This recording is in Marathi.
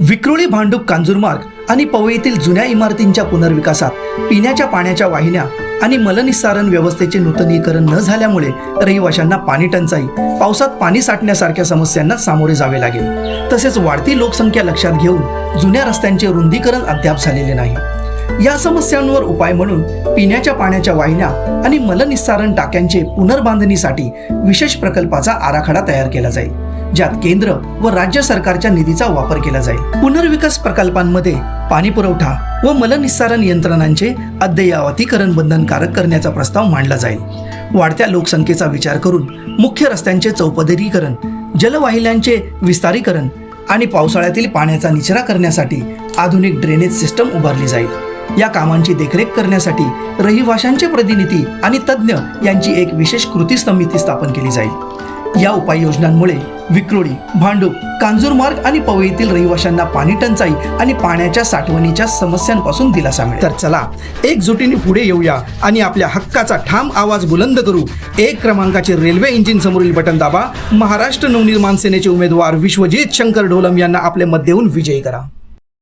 विक्रोळी, भांडूप, कांजूरमार्ग आणि पवईतील जुन्या इमारतींच्या पुनर्विकासात पिण्याच्या पाण्याच्या वाहिन्या आणि मलनिस्सारण व्यवस्थेचे नूतनीकरण न झाल्यामुळे रहिवाशांना पाणी टंचाई, पावसात पाणी साठण्यासारख्या समस्यांना सामोरे जावे लागेल। तसेच वाढती लोकसंख्या लक्षात घेऊन जुन्या रस्त्यांचे रुंदीकरण अद्याप झालेले नाही। या समस्यांवर उपाय म्हणून पिण्याच्या पाण्याच्या वाहिन्या आणि मलनिस्सारण टाक्यांचे पुनर्बांधणीसाठी विशेष प्रकल्पाचा आराखडा तयार केला जाईल, ज्यात केंद्र व राज्य सरकारच्या निधीचा वापर केला जाईल। पुनर्विकास प्रकल्पांमध्ये पाणी पुरवठा व मलनिस्सारण यंत्रणांचे अद्ययावतीकरण बंधनकारक करण्याचा प्रस्ताव मांडला जाईल। वाढत्या लोकसंख्येचा विचार करून मुख्य रस्त्यांचे चौपदरीकरण, जलवाहिन्यांचे विस्तारीकरण आणि पावसाळ्यातील पाण्याचा निचरा करण्यासाठी आधुनिक ड्रेनेज सिस्टम उभारली जाईल। या कामांची देखरेख करण्यासाठी रहिवाशांचे प्रतिनिधी आणि तज्ज्ञ यांची एक विशेष कृती समिती स्थापन केली जाईल। या उपाययोजनांमुळे विक्रोळी, भांडूप, कांजूरमार्ग आणि पवईतील रहिवाशांना पाणी टंचाई आणि पाण्याच्या साठवणीच्या समस्यांपासून दिलासा मिळेल। तर चला एकजुटीने पुढे येऊया आणि आपल्या हक्काचा ठाम आवाज बुलंद करू। 1 क्रमांकाचे रेल्वे इंजिन समोरील बटन दाबा। महाराष्ट्र नवनिर्माण सेनेचे उमेदवार विश्वजित शंकर ढोलम यांना आपले मत देऊन विजयी करा।